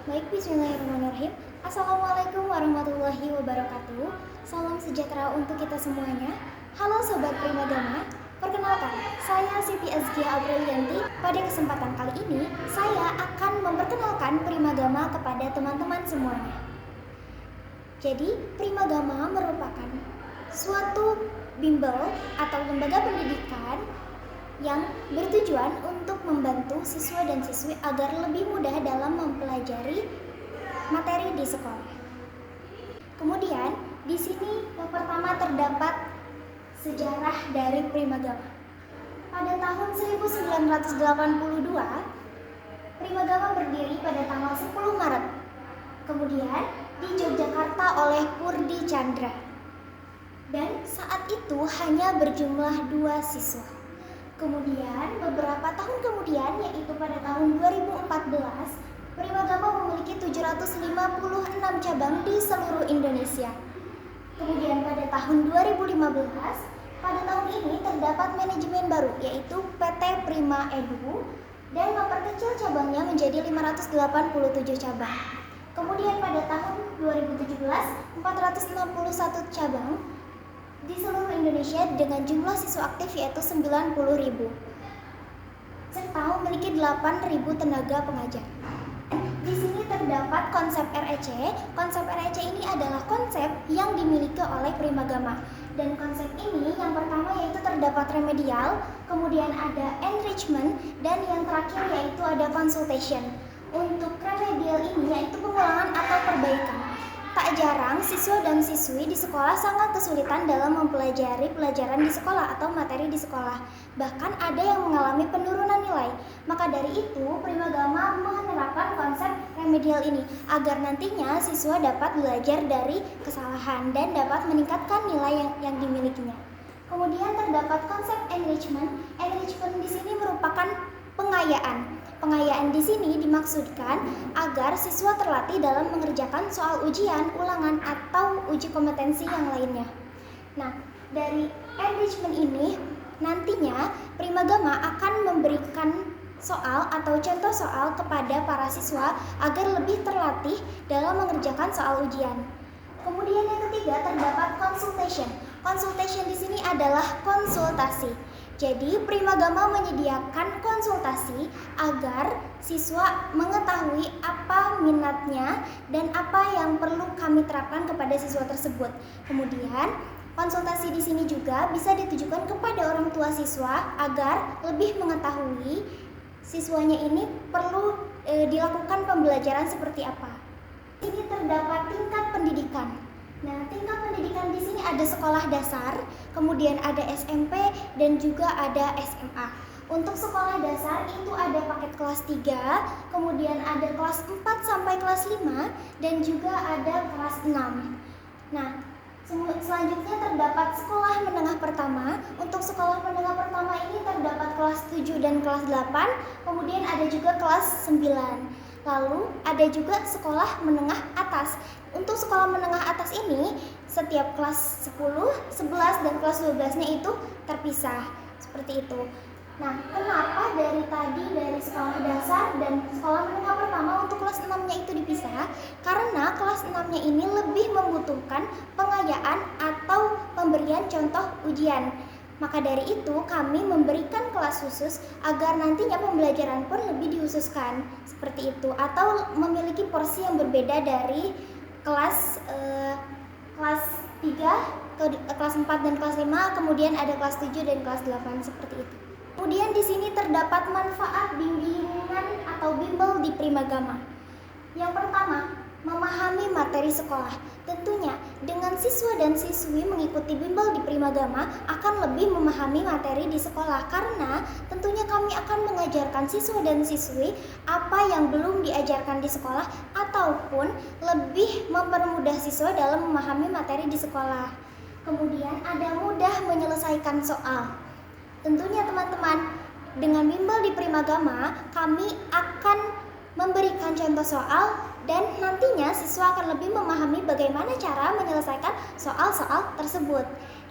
Baik, bismillahirrahmanirrahim. Assalamualaikum warahmatullahi wabarakatuh. Salam sejahtera untuk kita semuanya. Halo Sobat Primagama, perkenalkan, saya Siti Azkia Abrilianti. Pada kesempatan kali ini, saya akan memperkenalkan Primagama kepada teman-teman semuanya. Jadi, Primagama merupakan suatu bimbel atau lembaga pendidikan yang bertujuan untuk membantu siswa dan siswi agar lebih mudah dalam mempelajari materi di sekolah. Kemudian, di sini yang pertama terdapat sejarah dari Primagama. Pada tahun 1982, Primagama berdiri pada tanggal 10 Maret. Kemudian di Yogyakarta oleh Purdi Chandra. Dan saat itu hanya berjumlah 2 siswa. Kemudian beberapa tahun kemudian, yaitu pada tahun 2014, Primagama memiliki 756 cabang di seluruh Indonesia. Kemudian pada tahun 2015, pada tahun ini terdapat manajemen baru, yaitu PT Prima Edu, dan memperkecil cabangnya menjadi 587 cabang. Kemudian pada tahun 2017, 461 cabang di seluruh Indonesia dengan jumlah siswa aktif yaitu 90.000, serta memiliki 8.000 tenaga pengajar. Di sini terdapat konsep REC. Konsep REC ini adalah konsep yang dimiliki oleh Primagama. Dan konsep ini yang pertama yaitu terdapat remedial, kemudian ada enrichment, dan yang terakhir yaitu ada consultation. Untuk remedial ini yaitu pengulangan atau perbaikan. Tak jarang siswa dan siswi di sekolah sangat kesulitan dalam mempelajari pelajaran di sekolah atau materi di sekolah. Bahkan ada yang mengalami penurunan nilai. Maka dari itu, Primagama menerapkan konsep remedial ini agar nantinya siswa dapat belajar dari kesalahan dan dapat meningkatkan nilai yang dimilikinya. Kemudian terdapat konsep enrichment. Enrichment di sini merupakan pengayaan. Pengayaan di sini dimaksudkan agar siswa terlatih dalam mengerjakan soal ujian, ulangan, atau uji kompetensi yang lainnya. Nah, dari enrichment ini nantinya Primagama akan memberikan soal atau contoh soal kepada para siswa agar lebih terlatih dalam mengerjakan soal ujian. Kemudian yang ketiga terdapat consultation. Consultation di sini adalah konsultasi. Jadi, Primagama menyediakan konsultasi agar siswa mengetahui apa minatnya dan apa yang perlu kami terapkan kepada siswa tersebut. Kemudian, konsultasi di sini juga bisa ditujukan kepada orang tua siswa agar lebih mengetahui siswanya ini perlu dilakukan pembelajaran seperti apa. Ini terdapat tingkat pendidikan. Nah, tingkat pendidikan di sini ada sekolah dasar, kemudian ada SMP, dan juga ada SMA. Untuk sekolah dasar itu ada paket kelas 3, kemudian ada kelas 4 sampai kelas 5, dan juga ada kelas 6. Nah, selanjutnya terdapat sekolah menengah pertama. Untuk sekolah menengah pertama ini terdapat kelas 7 dan kelas 8, kemudian ada juga kelas 9. Lalu ada juga sekolah menengah atas. Untuk sekolah menengah atas ini, setiap kelas 10, 11, dan kelas 12-nya itu terpisah. Seperti itu. Nah, kenapa dari sekolah dasar dan sekolah menengah pertama untuk kelas 6-nya itu dipisah? Karena kelas 6-nya ini lebih membutuhkan pengayaan atau pemberian contoh ujian. Maka dari itu kami memberikan kelas khusus agar nantinya pembelajaran pun lebih dikhususkan seperti itu, atau memiliki porsi yang berbeda dari kelas 3, kelas 4 dan kelas 5, kemudian ada kelas 7 dan kelas 8 seperti itu. Kemudian di sini terdapat manfaat bimbingan atau bimbel di Primagama. Yang pertama, memahami materi sekolah. Tentunya dengan siswa dan siswi mengikuti bimbel di Primagama akan lebih memahami materi di sekolah, karena tentunya kami akan mengajarkan siswa dan siswi apa yang belum diajarkan di sekolah ataupun lebih mempermudah siswa dalam memahami materi di sekolah. Kemudian ada mudah menyelesaikan soal. Tentunya teman-teman, dengan bimbel di Primagama kami akan memberikan contoh soal dan nantinya siswa akan lebih memahami bagaimana cara menyelesaikan soal-soal tersebut.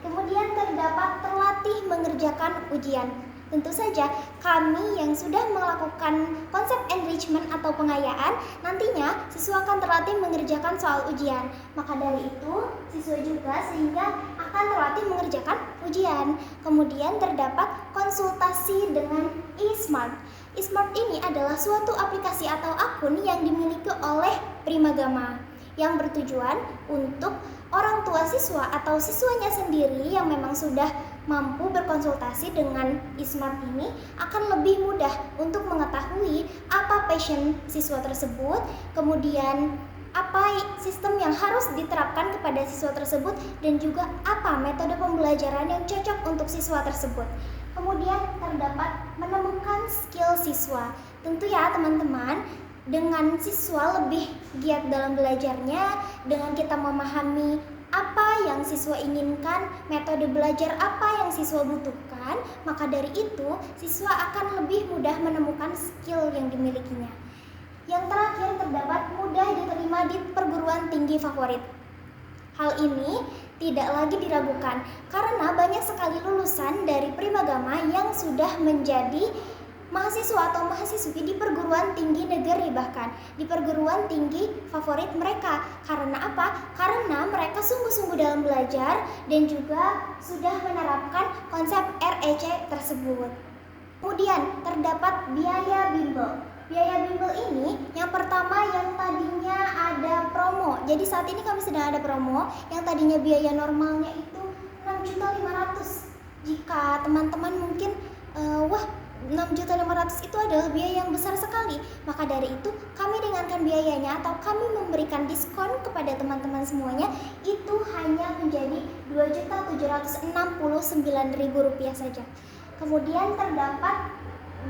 Kemudian terdapat terlatih mengerjakan ujian. Tentu saja kami yang sudah melakukan konsep enrichment atau pengayaan, nantinya siswa akan terlatih mengerjakan soal ujian. Maka dari itu, siswa juga sehingga akan terlatih mengerjakan ujian. Kemudian terdapat konsultasi dengan eSmart. eSmart ini adalah suatu aplikasi atau akun yang dimiliki oleh Primagama yang bertujuan untuk orang tua siswa atau siswanya sendiri yang memang sudah mampu berkonsultasi dengan eSmart ini akan lebih mudah untuk mengetahui apa passion siswa tersebut, kemudian apa sistem yang harus diterapkan kepada siswa tersebut, dan juga apa metode pembelajaran yang cocok untuk siswa tersebut. Kemudian terdapat menemukan skill siswa. Tentu ya teman-teman, dengan siswa lebih giat dalam belajarnya, dengan kita memahami apa yang siswa inginkan, metode belajar apa yang siswa butuhkan, maka dari itu siswa akan lebih mudah menemukan skill yang dimilikinya. Yang terakhir terdapat mudah diterima di perguruan tinggi favorit. Hal ini tidak lagi diragukan karena banyak sekali lulusan dari Primagama yang sudah menjadi mahasiswa atau mahasiswi di perguruan tinggi negeri, bahkan di perguruan tinggi favorit mereka. Karena apa? Karena mereka sungguh-sungguh dalam belajar dan juga sudah menerapkan konsep REC tersebut. Kemudian terdapat biaya bimbel. Biaya bimbel ini yang pertama yang tadinya ada promo. Jadi saat ini kami sedang ada promo yang tadinya biaya normalnya itu 6.500.000. Jika teman-teman mungkin 6.500.000 itu adalah biaya yang besar sekali, maka dari itu kami ringankan biayanya atau kami memberikan diskon kepada teman-teman semuanya, itu hanya menjadi Rp2.769.000 saja. Kemudian terdapat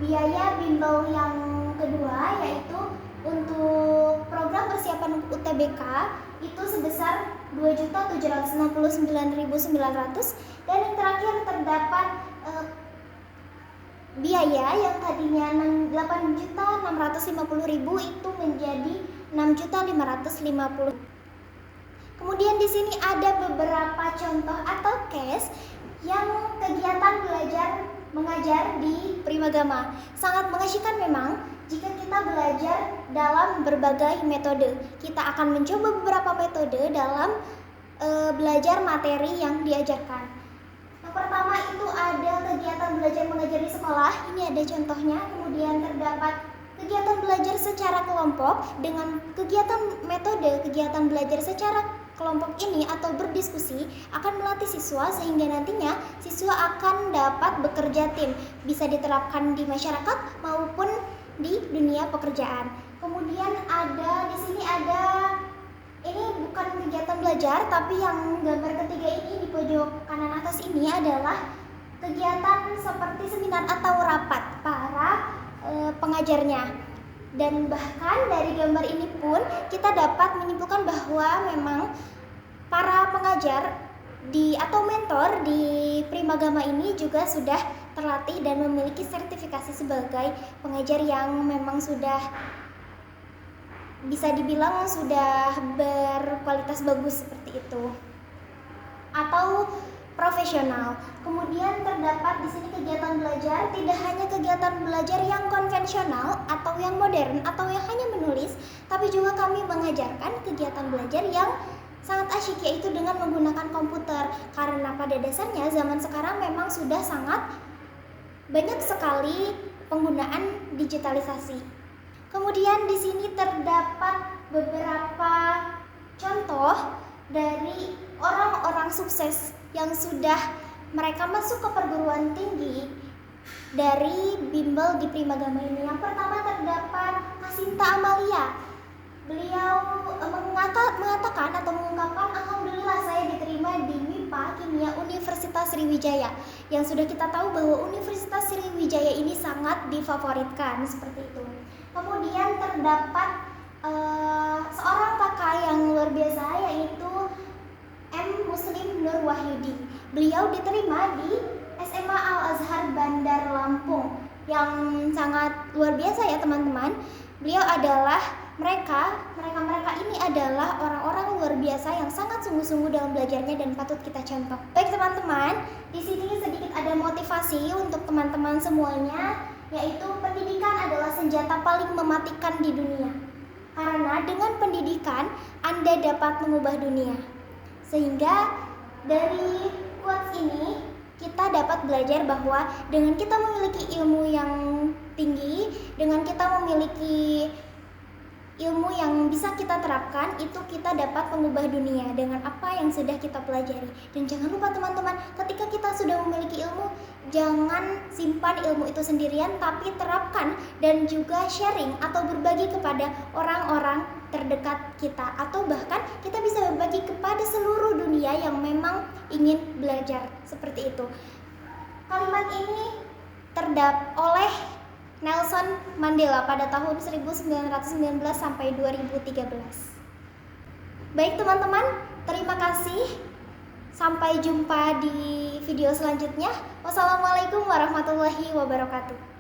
biaya bimbel yang kedua, yaitu untuk program persiapan UTBK itu sebesar Rp2.769.900, dan yang terakhir terdapat biaya yang tadinya Rp8.650.000 itu menjadi Rp6.550.000. Kemudian di sini ada beberapa contoh atau case yang kegiatan belajar mengajar di Primagama. Sangat mengasyikkan memang jika kita belajar dalam berbagai metode. Kita akan mencoba beberapa metode dalam belajar materi yang diajarkan. Yang pertama itu ada kegiatan belajar mengajar di sekolah. Ini ada contohnya. Kemudian terdapat kegiatan belajar secara kelompok dengan metode kegiatan belajar secara kelompok ini atau berdiskusi akan melatih siswa sehingga nantinya siswa akan dapat bekerja tim, bisa diterapkan di masyarakat maupun di dunia pekerjaan. Kemudian ini bukan kegiatan belajar, tapi yang gambar ketiga ini di pojok kanan atas ini adalah kegiatan seperti seminar atau rapat para pengajarnya. Dan bahkan dari gambar ini pun kita dapat menyimpulkan bahwa memang para pengajar atau mentor di Primagama ini juga sudah terlatih dan memiliki sertifikasi sebagai pengajar yang memang sudah bisa dibilang sudah berkualitas bagus seperti itu atau profesional. Kemudian terdapat di sini kegiatan belajar, tidak hanya kegiatan belajar yang konvensional atau yang modern atau yang hanya menulis, tapi juga kami mengajarkan kegiatan belajar yang sangat asyik, yaitu dengan menggunakan komputer. Karena pada dasarnya zaman sekarang memang sudah sangat banyak sekali penggunaan digitalisasi. Kemudian di sini terdapat beberapa contoh dari orang-orang sukses yang sudah mereka masuk ke perguruan tinggi dari bimbel di Primagama ini. Yang pertama terdapat Kasinta Amalia. Beliau mengatakan atau mengungkapkan, alhamdulillah saya diterima di MIPA Kimia Universitas Sriwijaya. Yang sudah kita tahu bahwa Universitas Sriwijaya ini sangat difavoritkan seperti itu. Kemudian terdapat seorang kakak yang luar biasa, yaitu M. Muslim Nur Wahyudi. Beliau diterima di SMA Al-Azhar Bandar Lampung, yang sangat luar biasa ya teman-teman. Beliau adalah mereka ini adalah orang-orang luar biasa yang sangat sungguh-sungguh dalam belajarnya dan patut kita contoh. Baik teman-teman, di sini sedikit ada motivasi untuk teman-teman semuanya, yaitu pendidikan adalah senjata paling mematikan di dunia. Karena dengan pendidikan Anda dapat mengubah dunia. Sehingga dari quotes ini kita dapat belajar bahwa dengan kita memiliki ilmu yang tinggi, dengan kita memiliki ilmu yang bisa kita terapkan, itu kita dapat mengubah dunia dengan apa yang sudah kita pelajari. Dan jangan lupa teman-teman, ketika kita sudah memiliki ilmu, jangan simpan ilmu itu sendirian, tapi terapkan dan juga sharing atau berbagi kepada orang-orang terdekat kita, atau bahkan kita bisa berbagi kepada seluruh dunia yang memang ingin belajar seperti itu. Kalimat ini terdapat oleh Nelson Mandela pada tahun 1919 sampai 2013. Baik teman-teman, terima kasih. Sampai jumpa di video selanjutnya. Wassalamualaikum warahmatullahi wabarakatuh.